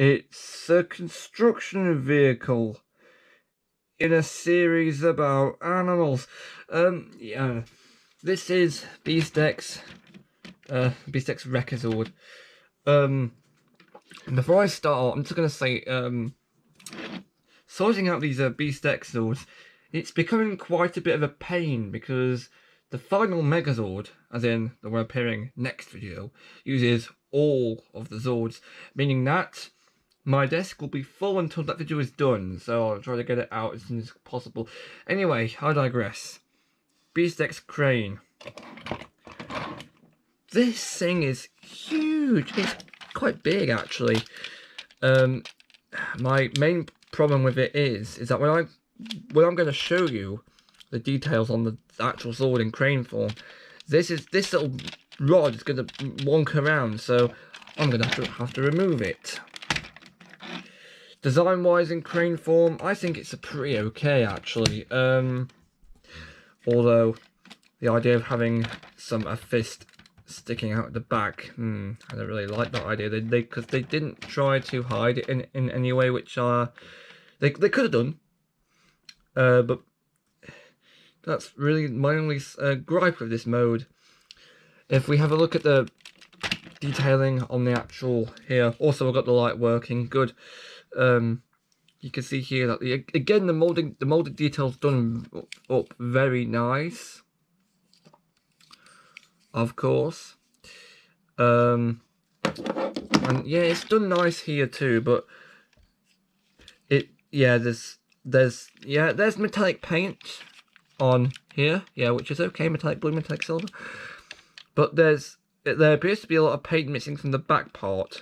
It's a construction vehicle in a series about animals. Yeah, this is Beastech's Wreckazord. Before I start, I'm just gonna say, sorting out these Beastech Zords, it's becoming quite a bit of a pain because the final Megazord, as in the one appearing next video, uses all of the Zords, meaning that my desk will be full until that video is done, so I'll try to get it out as soon as possible. Anyway, I digress. Beastech's Crane. This thing is huge. It's quite big, actually. My main problem with it is that when I'm going to show you the details on the actual sword in crane form, this little rod is going to wonk around, so I'm going to have to remove it. Design-wise in crane form, I think it's a pretty okay, actually. Although the idea of having a fist sticking out the back, I don't really like that idea. Because they didn't try to hide it in any way, which they could have done. But that's really my only gripe with this mode. If we have a look at the detailing on the actual here, also I've got the light working good. You can see here that again the molded details done up very nice. Of course. And yeah, it's done nice here too, but there's metallic paint on here, which is okay, metallic blue, metallic silver. But there appears to be a lot of paint missing from the back part.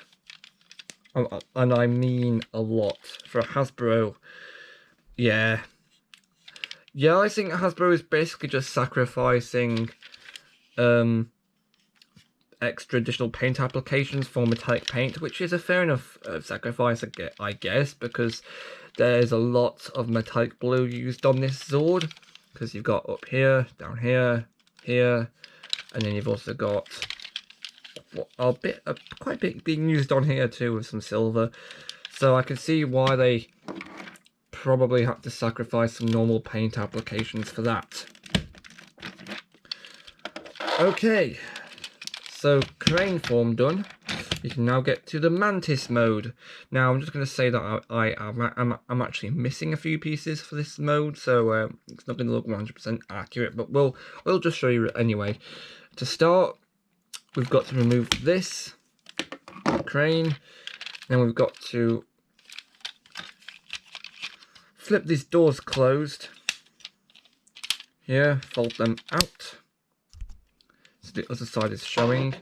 And I mean a lot for a Hasbro. Yeah, I think Hasbro is basically just sacrificing extra additional paint applications for metallic paint, which is a fair enough sacrifice, I guess, because there's a lot of metallic blue used on this Zord, because you've got up here, down here, here, and then you've also got quite a bit being used on here too with some silver. So I can see why they probably have to sacrifice some normal paint applications for that. Okay, so crane form done. You can now get to the Mantis mode. Now I'm just going to say that I'm actually missing a few pieces for this mode, so it's not going to look 100% accurate, but we'll just show you anyway. To start, we've got to remove this crane, then we've got to flip these doors closed here, fold them out so the other side is showing.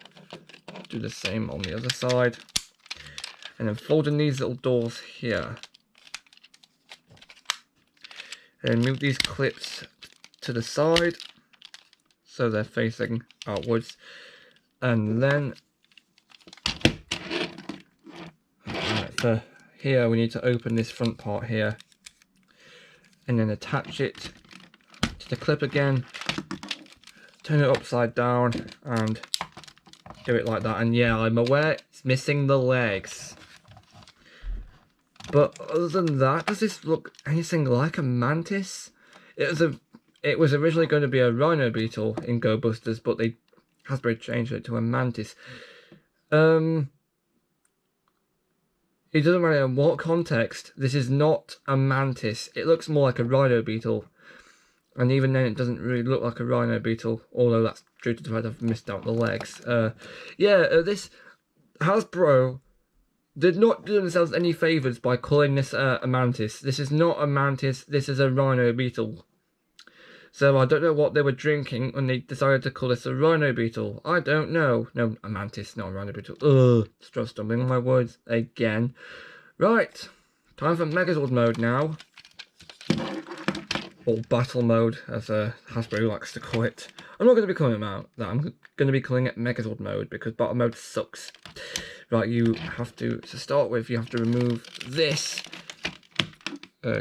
Do the same on the other side, and then fold in these little doors here, and move these clips to the side so they're facing outwards. And then for here we need to open this front part here and then attach it to the clip again, turn it upside down and do it like that. And yeah, I'm aware it's missing the legs, but other than that, does this look anything like a mantis? It was originally going to be a rhino beetle in Go Busters, but Hasbro changed it to a mantis. It doesn't matter in what context, this is not a mantis. It looks more like a rhino beetle. And even then it doesn't really look like a rhino beetle, although that's due to the fact I've missed out the legs. This Hasbro did not do themselves any favours by calling this a mantis. This is not a mantis, this is a rhino beetle. So I don't know what they were drinking when they decided to call this a rhino beetle. I don't know. No, a mantis, not a rhino beetle. Ugh, still stumbling on my words again. Right, time for Megazord mode now. Or battle mode, as Hasbro likes to call it. I'm not going to be calling it that. I'm going to be calling it Megazord mode because battle mode sucks. Right, you have to start with, you have to remove this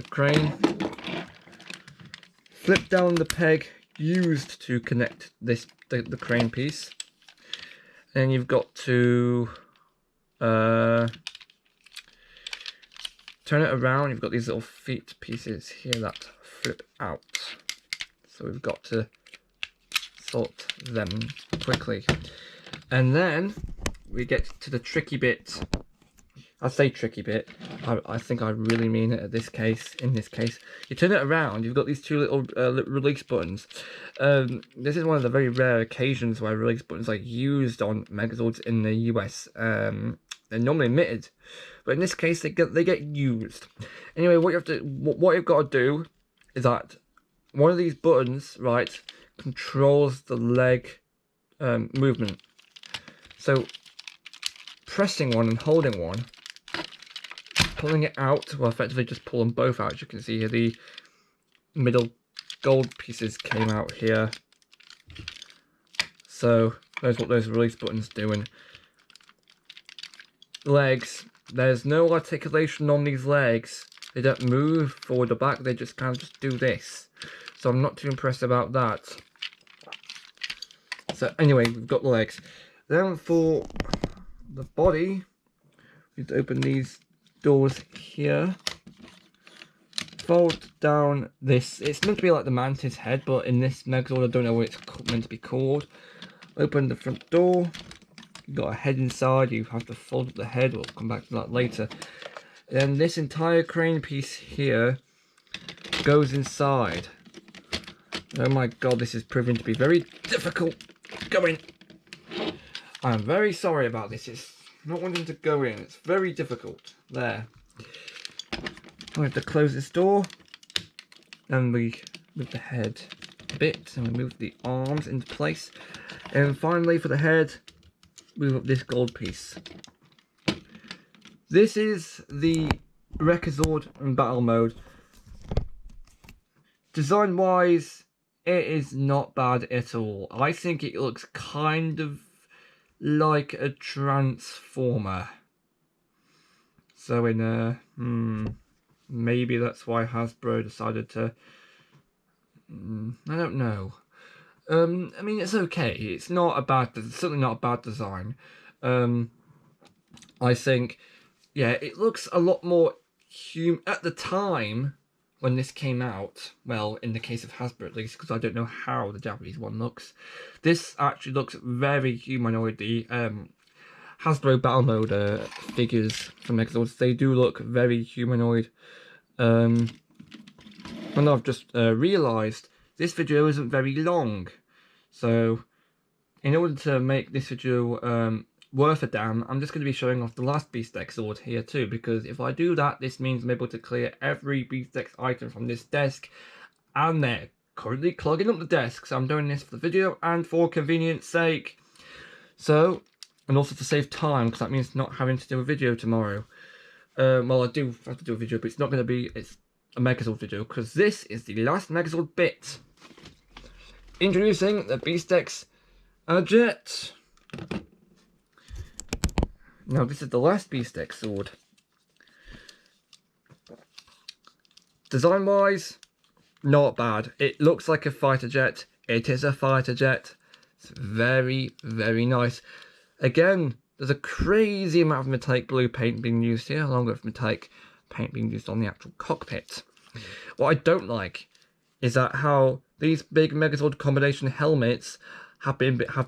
crane. Flip down the peg used to connect the crane piece. And you've got to turn it around, you've got these little feet pieces here that flip out. So we've got to sort them quickly. And then we get to the tricky bit. I say tricky bit, I think I really mean it in this case. You turn it around, you've got these two little release buttons. This is one of the very rare occasions where release buttons are used on Megazords in the US. They're normally omitted, but in this case they get used. Anyway, what you've got to do is that one of these buttons, right, controls the leg movement. So pressing one and holding one, pulling it out will effectively just pull them both out. As you can see here, the middle gold pieces came out here. So that's what those release buttons doing. Legs, there's no articulation on these legs. They don't move forward or back, they just kind of just do this. So I'm not too impressed about that. So anyway, we've got the legs. Then for the body, we have to open these doors here. Fold down this. It's meant to be like the mantis head, but in this Megazord I don't know what it's meant to be called. Open the front door. You've got a head inside. You have to fold up the head. We'll come back to that later. And this entire crane piece here goes inside. Oh my god, this is proving to be very difficult. Go in. I'm very sorry about this. It's not wanting to go in. It's very difficult. There. We have to close this door. Then we move the head a bit and we move the arms into place. And finally for the head, move up this gold piece. This is the Rekazord in battle mode. Design wise, it is not bad at all. I think it looks kind of like a transformer. So in maybe that's why Hasbro decided to, I don't know. I mean, it's okay. It's not a bad, certainly not a bad design. I think, yeah, it looks a lot more human at the time when this came out. Well, in the case of Hasbro at least, because I don't know how the Japanese one looks. This actually looks very humanoid-y. Hasbro Battle Mode figures from Megazords, they do look very humanoid. And I've just realised this video isn't very long, so in order to make this video worth a damn, I'm just going to be showing off the last Beast X sword here too, because if I do that, this means I'm able to clear every Beast X item from this desk, and they're currently clogging up the desk, so I'm doing this for the video and for convenience sake. So, and also to save time, because that means not having to do a video tomorrow. Well, I do have to do a video, but it's not going to be a Megazord video, because this is the last Megazord bit. Introducing the Beast X Jet. Now, this is the last Beast X sword. Design-wise, not bad. It looks like a fighter jet. It is a fighter jet. It's very, very nice. Again, there's a crazy amount of metallic blue paint being used here, along with metallic paint being used on the actual cockpit. What I don't like is that how these big Megazord combination helmets have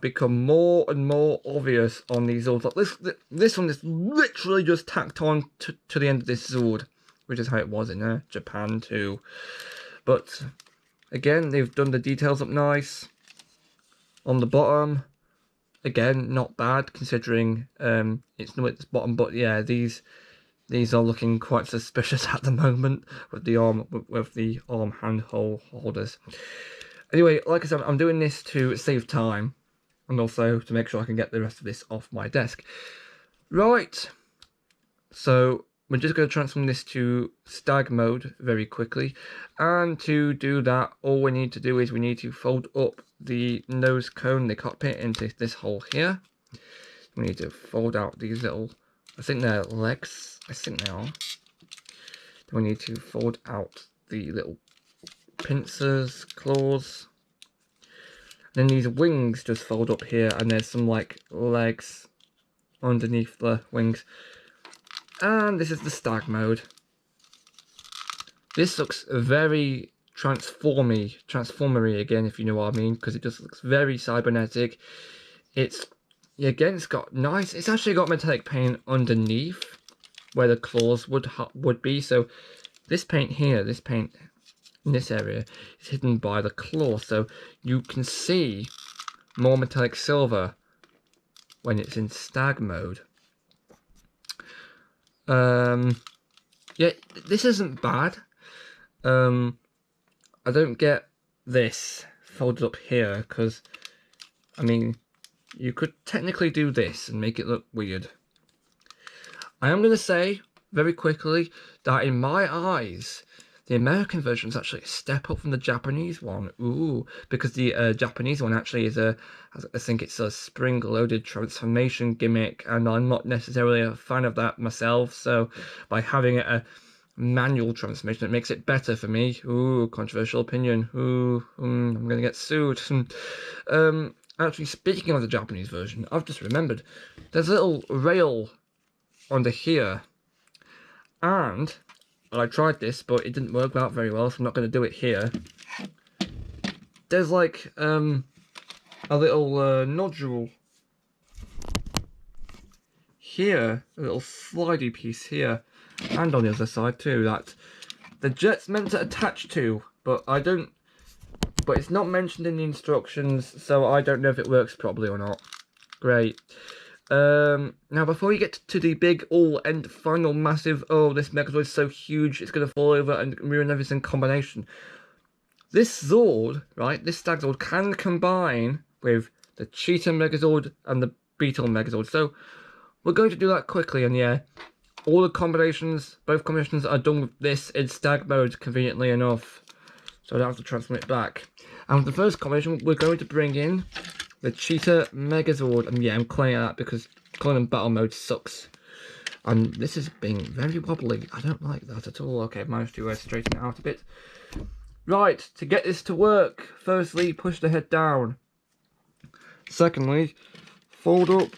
become more and more obvious on these Zords. Like this one is literally just tacked on to the end of this Zord, which is how it was in Japan too. But again, they've done the details up nice. On the bottom, again, not bad considering it's not at the bottom, but yeah, these are looking quite suspicious at the moment with the arm hand holders. Anyway, like I said, I'm doing this to save time and also to make sure I can get the rest of this off my desk. Right, so we're just going to transform this to stag mode very quickly, and to do that, all we need to do is we need to fold up the nose cone, the cockpit, into this hole here. We need to fold out these little, I think they're legs, I think they are. Then we need to fold out the little pincers, claws. Then these wings just fold up here, and there's some like legs underneath the wings. And this is the stag mode. This looks very transformery again, if you know what I mean, because it just looks very cybernetic. It's got nice. It's actually got metallic paint underneath where the claws would be. So this paint here, this paint in this area is hidden by the claw, so you can see more metallic silver when it's in stag mode. Yeah, this isn't bad. I don't get this folded up here because, I mean, you could technically do this and make it look weird. I am going to say very quickly that in my eyes, the American version is actually a step up from the Japanese one. Ooh, because the Japanese one actually is I think it's a spring-loaded transformation gimmick, and I'm not necessarily a fan of that myself. So by having it a manual transmission, it makes it better for me. Ooh, controversial opinion. Ooh, I'm gonna get sued. Actually, speaking of the Japanese version, I've just remembered there's a little rail under here, and I tried this, but it didn't work out very well, so I'm not going to do it here. There's like a little nodule here, a little slidey piece here, and on the other side too, that the jet's meant to attach to, but it's not mentioned in the instructions, so I don't know if it works properly or not. Great. Now before we get to the big end final massive, oh, this Megazord is so huge it's going to fall over and ruin everything combination. This Zord, right, this Stag Zord can combine with the Cheetah Megazord and the Beetle Megazord. So we're going to do that quickly, and yeah, all the combinations, both combinations are done with this in Stag mode, conveniently enough. So I don't have to transform it back. And the first combination, we're going to bring in the Cheetah Megazord, and yeah, I'm calling it that because calling them battle mode sucks. And this is being very wobbly. I don't like that at all. Okay, I've managed to straighten it out a bit. Right, to get this to work, firstly, push the head down. Secondly, fold up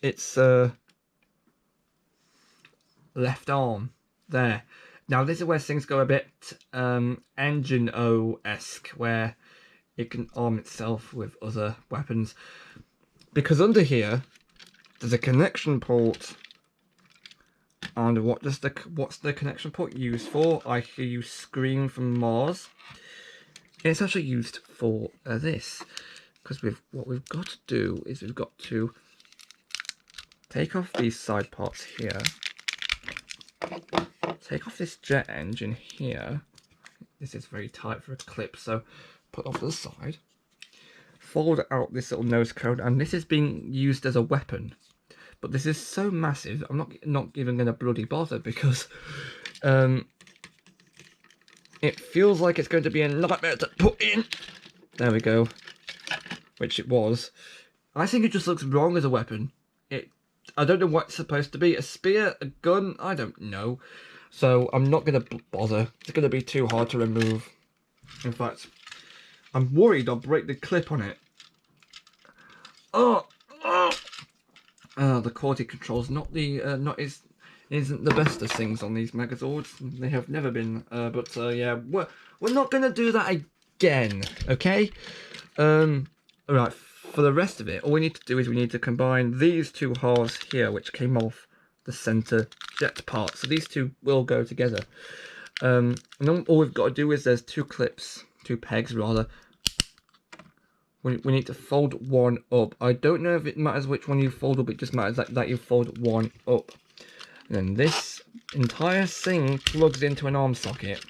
its left arm. There. Now, this is where things go a bit Engine-O-esque, where it can arm itself with other weapons. Because under here, there's a connection port. And what's the connection port used for? I hear you scream from Mars. It's actually used for this. Because what we've got to do is we've got to take off these side parts here. Take off this jet engine here. This is very tight for a clip, so put off to the side. Fold out this little nose cone, and this is being used as a weapon. But this is so massive, I'm not even going to bloody bother, because it feels like it's going to be a nightmare to put in. There we go. Which it was. I think it just looks wrong as a weapon. I don't know what it's supposed to be. A spear? A gun? I don't know. So I'm not going to bother. It's going to be too hard to remove. In fact, I'm worried I'll break the clip on it. The quality control's not the isn't the best of things on these Megazords. They have never been. But yeah, we're not going to do that again. Okay. Alright. For the rest of it, all we need to do is we need to combine these two halves here, which came off the center jet part. So these two will go together. And then all we've got to do is there's two pegs rather. We need to fold one up. I don't know if it matters which one you fold up, it just matters that you fold one up. And then this entire thing plugs into an arm socket.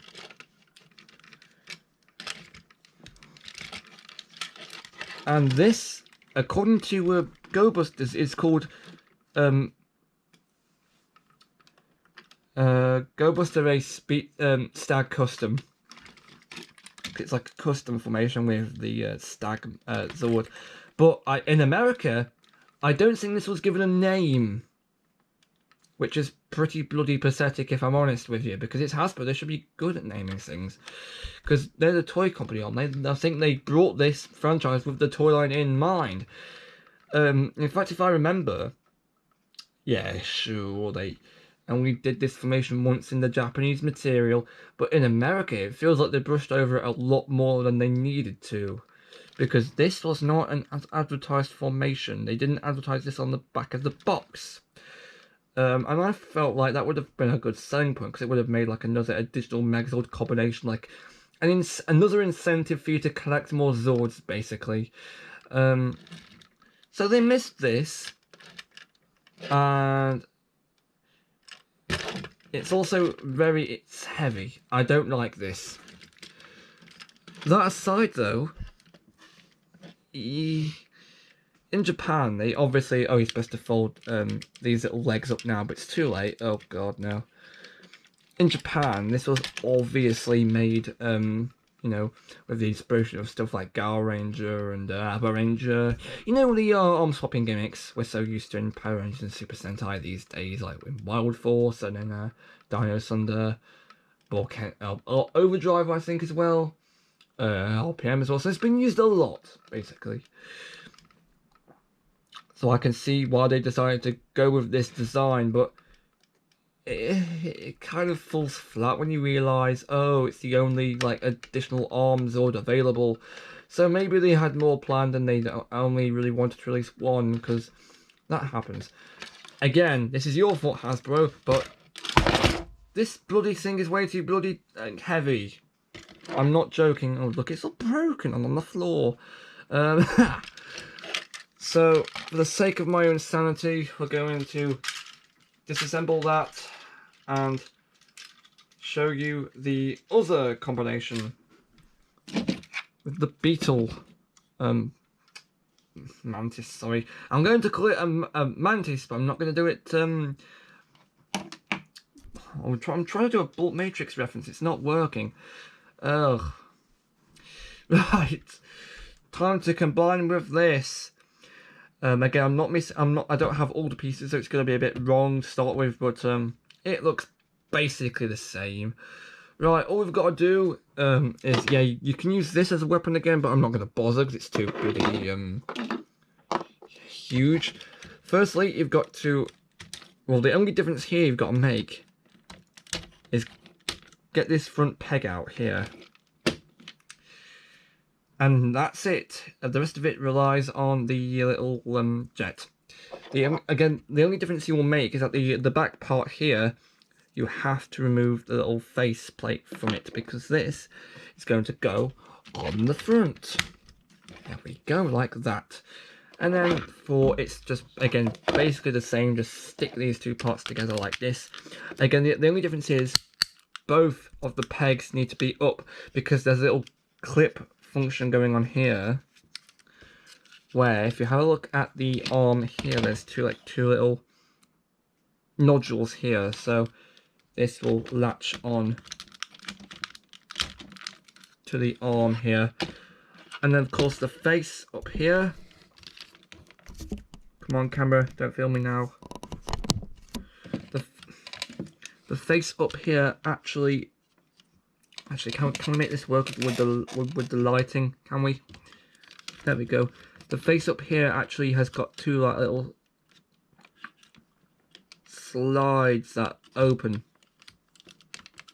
And this, according to GoBusters, is called GoBuster Race Stag Custom. It's like a custom formation with the Stag Zord. But in America, I don't think this was given a name. Which is pretty bloody pathetic, if I'm honest with you, because it's Hasbro. They should be good at naming things, because they're the toy company, aren't they? I think they brought this franchise with the toy line in mind. In fact, if I remember, yeah, sure, and we did this formation once in the Japanese material, but in America it feels like they brushed over it a lot more than they needed to, because this was not an advertised formation. They didn't advertise this on the back of the box. And I felt like that would have been a good selling point, because it would have made like another additional Megazord combination, like another incentive for you to collect more Zords, basically. So they missed this, and it's also it's heavy. I don't like this. That aside though, in Japan, they obviously, oh, you're supposed to fold these little legs up now, but it's too late. Oh god, no. In Japan, this was obviously made, you know, with the inspiration of stuff like Gal Ranger and Abba Ranger. You know, the arm swapping gimmicks we're so used to in Power Rangers and Super Sentai these days, like in Wild Force and then Dino Thunder, Overdrive, I think, as well. RPM as well. So it's been used a lot, basically. So I can see why they decided to go with this design, but it kind of falls flat when you realise, oh, it's the only like additional arm Zord available. So maybe they had more planned and they only really wanted to release one, because that happens. Again, this is your fault, Hasbro, but this bloody thing is way too bloody heavy. I'm not joking. Oh, look, it's all broken and on the floor. So, for the sake of my own sanity, we're going to disassemble that and show you the other combination with the Beetle Mantis. Sorry, I'm going to call it a Mantis, but I'm not going to do it. I'm trying to do a Bolt Matrix reference. It's not working. Ugh. Right. Time to combine with this. Again, I don't have all the pieces, so it's going to be a bit wrong to start with, but it looks basically the same. Right, all we've got to do is, yeah, you can use this as a weapon again, but I'm not going to bother because it's too bloody huge. Firstly, you've got to, well, the only difference here you've got to make is get this front peg out here. And that's it. The rest of it relies on the little jet. Again, the only difference you will make is that the back part here, you have to remove the little face plate from it, because this is going to go on the front. There we go, like that. And then it's just, again, basically the same. Just stick these two parts together like this. Again, the only difference is both of the pegs need to be up, because there's a little clip function going on here, where if you have a look at the arm here, there's two little nodules here, so this will latch on to the arm here. And then of course the face up here, come on camera, don't film me now. The face up here actually, can we make this work with the lighting? Can we? There we go. The face up here actually has got two like little slides that open.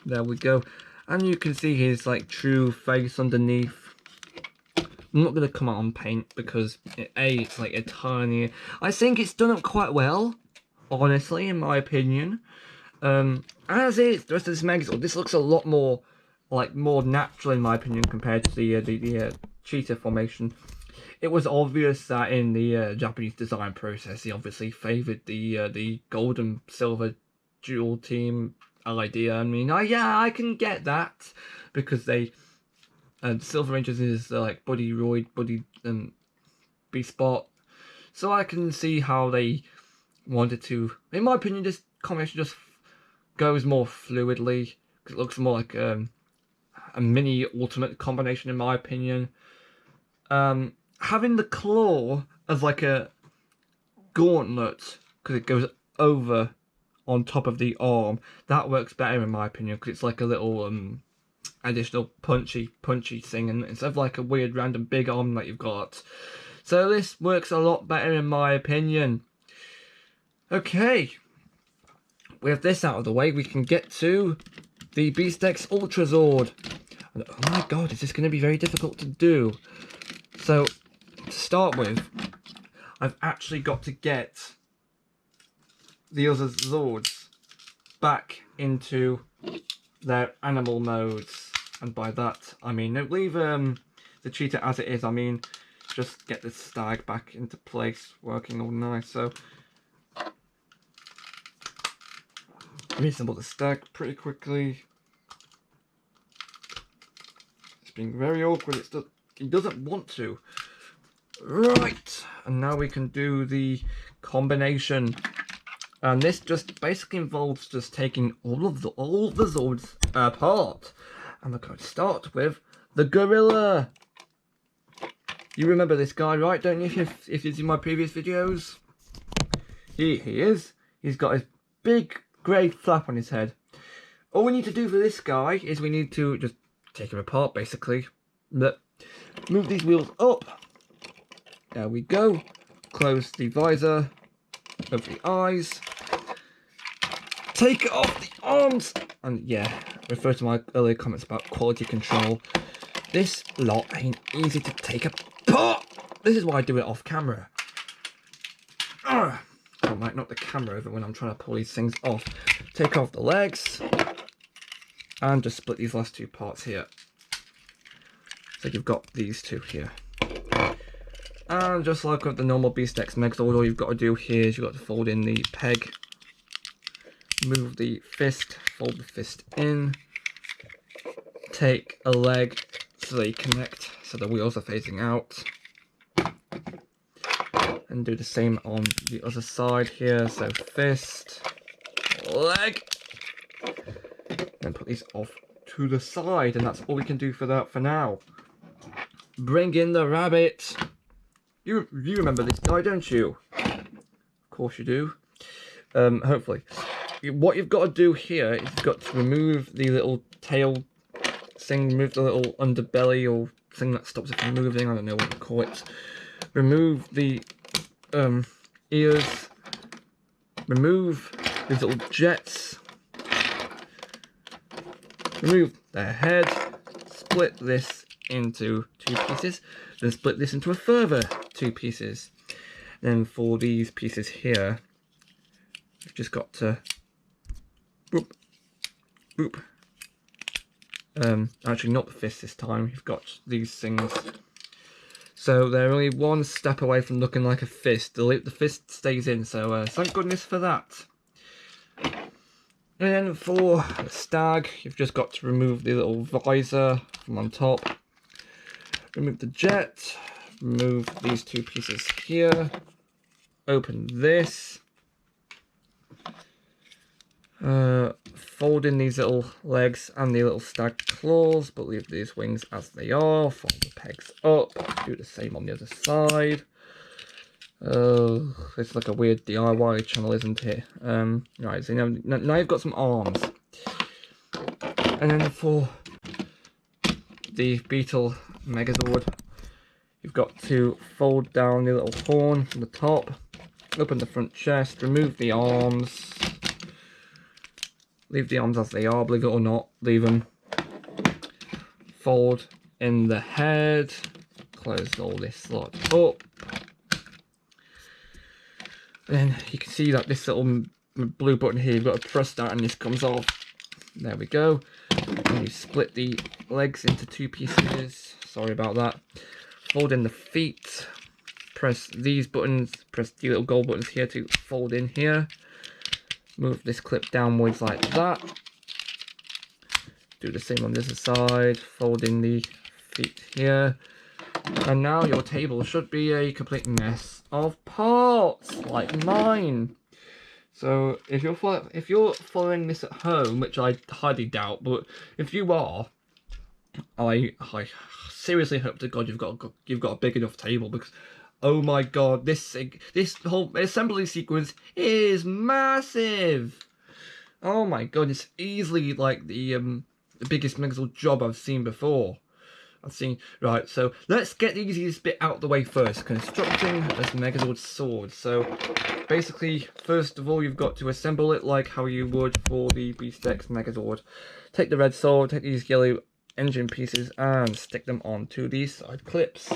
There we go. And you can see his like true face underneath. I'm not going to come out on paint because it's like a tiny. I think it's done up quite well, honestly, in my opinion. As is the rest of this Megazord, this looks a lot more natural in my opinion compared to the cheetah formation. It was obvious that in the Japanese design process, they obviously favoured the gold and silver dual team idea. I mean, yeah, I can get that, because Silver Rangers is like Buddy Royd, Buddy B-Spot, so I can see how they wanted to. In my opinion, this combination just goes more fluidly, because it looks more like a mini ultimate combination in my opinion. Having the claw as like a gauntlet, because it goes over on top of the arm, that works better in my opinion, because it's like a little additional punchy thing, and instead of like a weird random big arm that you've got. So this works a lot better in my opinion. Okay, with this out of the way, we can get to the Beast X Ultra Zord. And, oh my god, is this going to be very difficult to do? So, to start with, I've actually got to get the other Zords back into their animal modes. And by that, I mean, don't leave the cheetah as it is. I mean, just get the stag back into place, working all nice. So, reasonable the stag pretty quickly. It's being very awkward. It doesn't want to. Right, and now we can do the combination. And this just basically involves just taking all of the Zords apart. And we're going to start with the gorilla. You remember this guy, right? Don't you? If you've seen my previous videos, he is. He's got his big grey flap on his head. All we need to do for this guy is we need to just take him apart, basically. Look, move these wheels up. There we go. Close the visor of the eyes. Take off the arms. And yeah, refer to my earlier comments about quality control. This lot ain't easy to take apart. This is why I do it off camera. I might knock the camera over when I'm trying to pull these things off. Take off the legs. And just split these last two parts here. So you've got these two here. And just like with the normal Beast X Megazord, all you've got to do here is you've got to fold in the peg. Move the fist, fold the fist in. Take a leg so they connect, so the wheels are facing out. And do the same on the other side here, so fist, leg. Then put these off to the side, and that's all we can do for that for now. Bring in the rabbit. You remember this guy, don't you? Of course you do. Hopefully. What you've got to do here is you've got to remove the little tail thing, remove the little underbelly or thing that stops it from moving, I don't know what to call it. Remove the ears. Remove these little jets. Remove their head. Split this into 2 pieces. Then split this into a further 2 pieces. Then for these pieces here, you've just got to boop, boop. Actually not the fist this time, you've got these things. So they're only one step away from looking like a fist. The fist stays in, so thank goodness for that. And then for the stag, you've just got to remove the little visor from on top. Remove the jet, remove these 2 pieces here, open this, fold in these little legs and the little stag claws, but leave these wings as they are, fold the pegs up, do the same on the other side. It's like a weird DIY channel, isn't it? Right, so now you've got some arms. And then for the Beetle Megazord, you've got to fold down the little horn from the top, open the front chest, remove the arms, leave the arms as they are, believe it or not, leave them. Fold in the head, close all this slot up. And then you can see that this little blue button here, you've got to press that and this comes off. There we go. And you split the legs into 2 pieces. Sorry about that. Fold in the feet. Press these buttons. Press the little gold buttons here to fold in here. Move this clip downwards like that. Do the same on this side. Fold in the feet here. And now your table should be a complete mess of parts, like mine. So if you're following this at home, which I highly doubt, but if you are, I seriously hope to God you've got a big enough table, because oh my God, this whole assembly sequence is massive. Oh my God, it's easily like the biggest Megazord job I've seen before. I've seen. Right, so let's get the easiest bit out the way first. Constructing this Megazord sword. So basically, first of all, you've got to assemble it like how you would for the Beast X Megazord. Take the red sword, take these yellow engine pieces and stick them onto these side clips.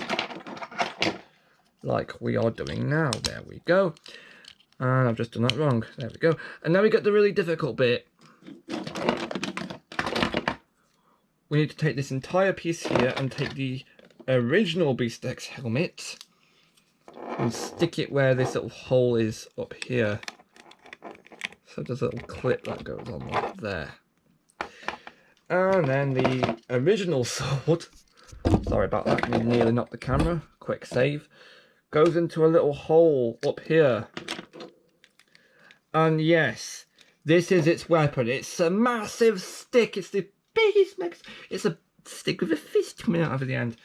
Like we are doing now. There we go. And I've just done that wrong. There we go. And now we get the really difficult bit. We need to take this entire piece here and take the original Beast X helmet and stick it where this little hole is up here. So there's a little clip that goes on like there. And then the original sword, sorry about that, we nearly knocked the camera, quick save, goes into a little hole up here. And yes, this is its weapon. It's a massive stick. It's the biggest mech. It's a stick with a fist coming out of the end.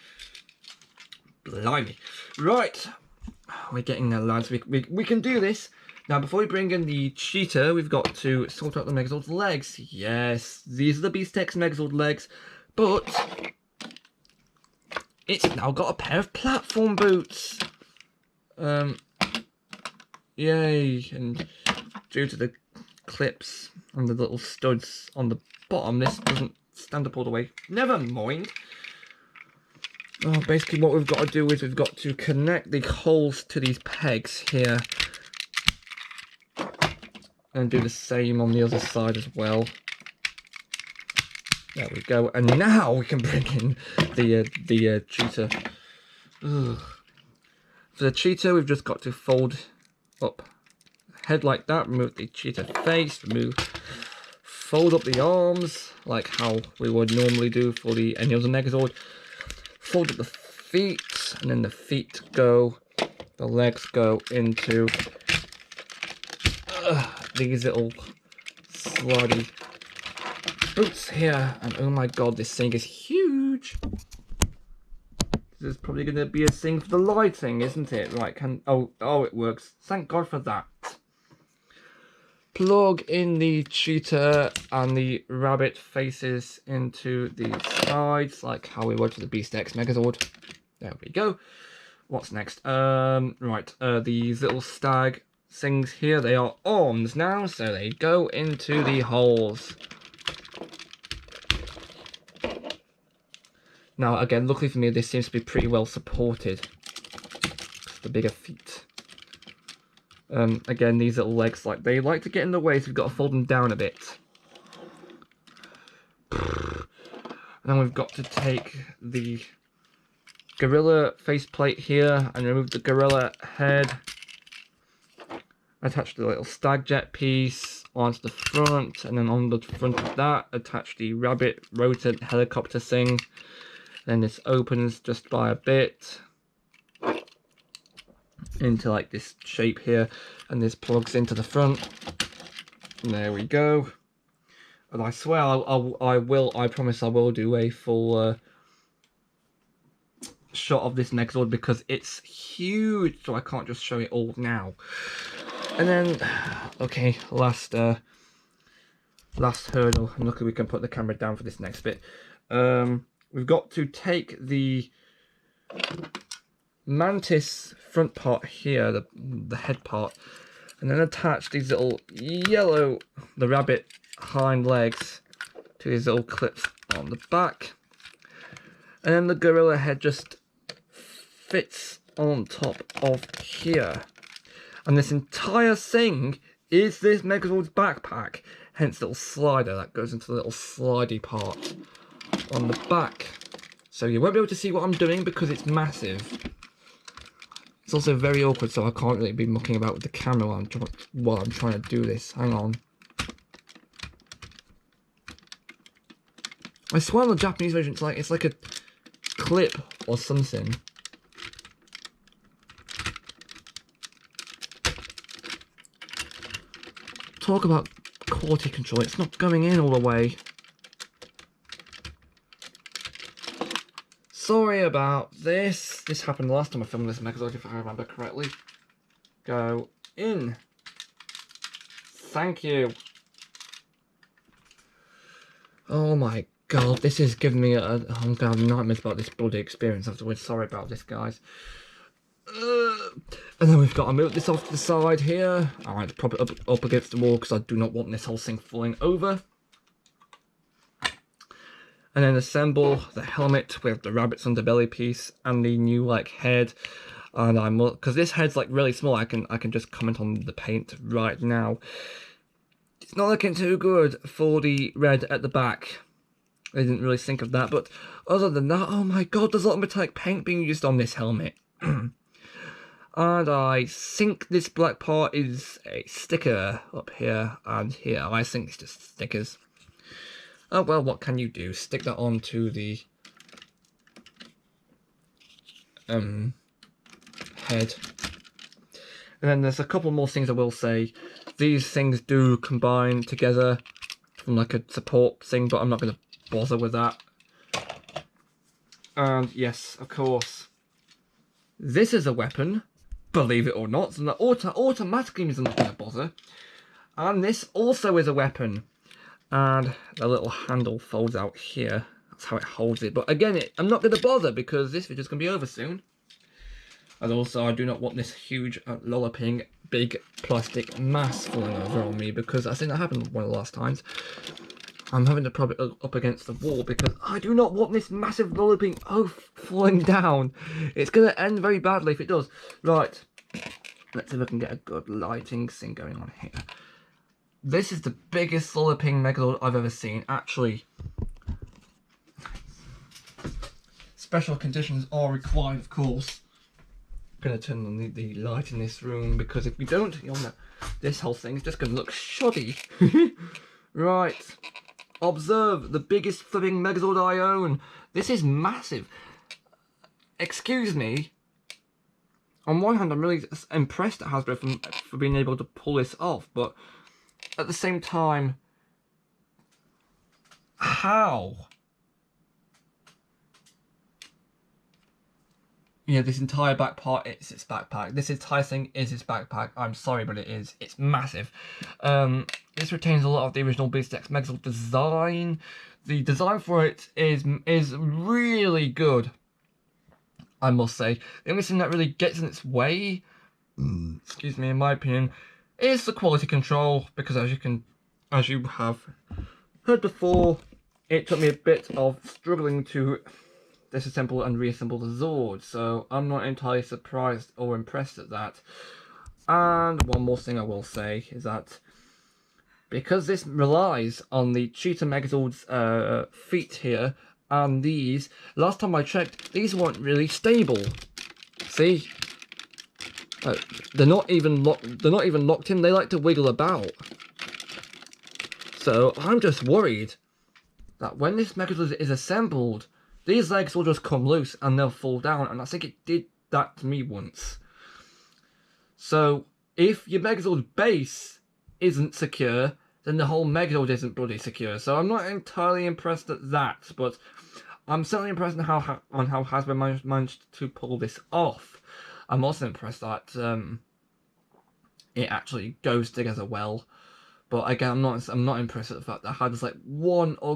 Blimey. Right, we're getting there, lads. We can do this. Now, before we bring in the cheetah, we've got to sort out the Megazord's legs. Yes, these are the Beast X Megazord legs, but it's now got a pair of platform boots. Yay, and due to the clips and the little studs on the bottom, this doesn't stand up all the way. Never mind. Basically what we've got to do is we've got to connect the holes to these pegs here. And do the same on the other side as well. There we go. And now we can bring in the cheetah. Ugh. For the cheetah, we've just got to fold up the head like that. Remove the cheetah face. Fold up the arms like how we would normally do for any other Megazord. Fold up the feet, and then the feet go. The legs go into these little slidey boots here, and oh my god, this thing is huge. This is probably going to be a thing for the lighting, isn't it? Right, oh, it works. Thank god for that. Plug in the cheetah and the rabbit faces into the sides, like how we would for the Beast X Megazord. There we go. What's next? Right, these little stag things here, they are arms now, so they go into the holes. Now again, luckily for me, this seems to be pretty well supported. The bigger feet. Again, these little legs, they like to get in the way, so we've got to fold them down a bit. And then we've got to take the gorilla faceplate here and remove the gorilla head. Attach the little stag jet piece onto the front, and then on the front of that, attach the rabbit rotor helicopter thing. Then this opens just by a bit into like this shape here, and this plugs into the front. And there we go. And I swear I promise I will do a full shot of this Megazord because it's huge, so I can't just show it all now. And then, okay, last hurdle. And luckily we can put the camera down for this next bit. We've got to take the mantis front part here, the head part, and then attach these little the rabbit hind legs to these little clips on the back. And then the gorilla head just fits on top of here. And this entire thing is this Megazord's backpack. Hence the little slider that goes into the little slidey part on the back. So you won't be able to see what I'm doing because it's massive. It's also very awkward, so I can't really be mucking about with the camera while I'm trying to do this. Hang on. I swear on the Japanese version it's like a clip or something. Talk about quality control, it's not going in all the way. Sorry about this. This happened last time I filmed this Megazord, if I remember correctly. Go in. Thank you. Oh my God, this is giving me I'm going to have nightmares about this bloody experience afterwards. Sorry about this, guys. And then we've got to move this off to the side here. Alright, prop it up against the wall because I do not want this whole thing falling over. And then assemble the helmet with the rabbit's underbelly piece and the new like head. And I'm because this head's like really small. I can just comment on the paint right now. It's not looking too good for the red at the back. I didn't really think of that, but other than that, oh my god, there's a lot of metallic paint being used on this helmet. And I think this black part is a sticker up here and here. I think it's just stickers. Oh well, what can you do? Stick that onto the head. And then there's a couple more things I will say. These things do combine together from like a support thing, but I'm not going to bother with that. And yes, of course, this is a weapon, believe it or not, so that automatically means I'm not going to bother. And this also is a weapon. And the little handle folds out here. That's how it holds it. But again, I'm not going to bother because this video's going to be over soon. And also, I do not want this huge, lolloping, big plastic mass falling over on me because I think that happened one of the last times. I'm having to prop it up against the wall because I do not want this massive lolloping oaf falling down. It's going to end very badly if it does. Right, let's see if I can get a good lighting thing going on here. This is the biggest lolloping Megazord I've ever seen. Actually, special conditions are required, of course. I'm going to turn on the light in this room because if we don't, this whole thing is just going to look shoddy. Right. Observe the biggest flipping Megazord I own. This is massive. Excuse me. On one hand, I'm really impressed at Hasbro for being able to pull this off, but at the same time, how? Yeah, this entire back part is its backpack. This entire thing is its backpack. I'm sorry, but it is. It's massive. This retains a lot of the original Beast X Megazord design. The design for it is really good, I must say. The only thing that really gets in its way, excuse me, in my opinion, is the quality control, because as you have heard before, it took me a bit of struggling to disassemble and reassemble the Zord, so I'm not entirely surprised or impressed at that. And one more thing I will say is that because this relies on the Cheetah Megazord's feet here, and these, last time I checked, these weren't really stable. See? They're not even locked in. They like to wiggle about. So I'm just worried that when this Megazord is assembled, these legs will just come loose and they'll fall down. And I think it did that to me once. So if your Megazord base isn't secure, then the whole Megazord isn't bloody secure. So I'm not entirely impressed at that, but I'm certainly impressed on how Hasbro managed to pull this off. I'm also impressed that it actually goes together well, but again, I'm not impressed at the fact that Hasbro's like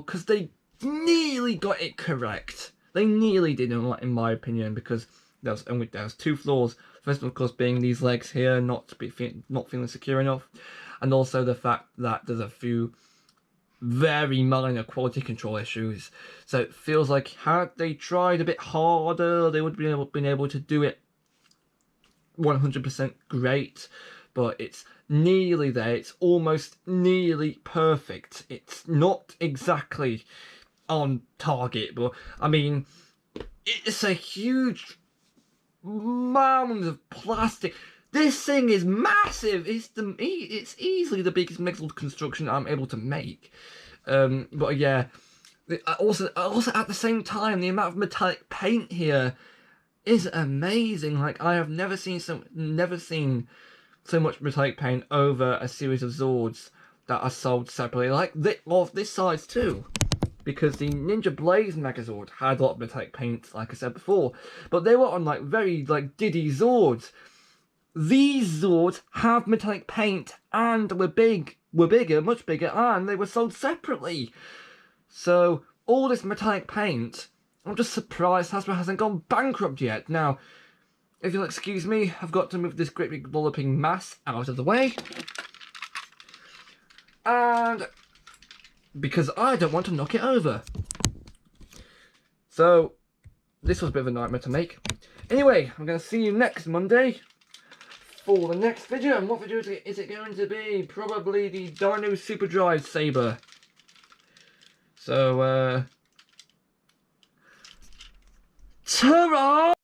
because they nearly got it correct. They nearly did, in my opinion, because there was two flaws. First one, of course, being these legs here not feeling secure enough, and also the fact that there's a few very minor quality control issues. So it feels like had they tried a bit harder, they would have been able to do it 100% great, but it's nearly there. It's almost nearly perfect. It's not exactly on target, but I mean, it's a huge mound of plastic. This thing is massive. It's easily the biggest Megazord construction I'm able to make. But yeah, also at the same time, the amount of metallic paint here is amazing. Like, I have never seen so much metallic paint over a series of Zords that are sold separately, like this size too. Because the Ninja Blaze Megazord had a lot of metallic paint, like I said before, but they were on like very diddy Zords. These Zords have metallic paint and were bigger, much bigger, and they were sold separately. So all this metallic paint, I'm just surprised Hasbro hasn't gone bankrupt yet. Now, if you'll excuse me, I've got to move this great big walloping mass out of the way. And because I don't want to knock it over. So, this was a bit of a nightmare to make. Anyway, I'm going to see you next Monday for the next video. And what video is it going to be? Probably the Dino Superdrive Saber. So, ta-ra!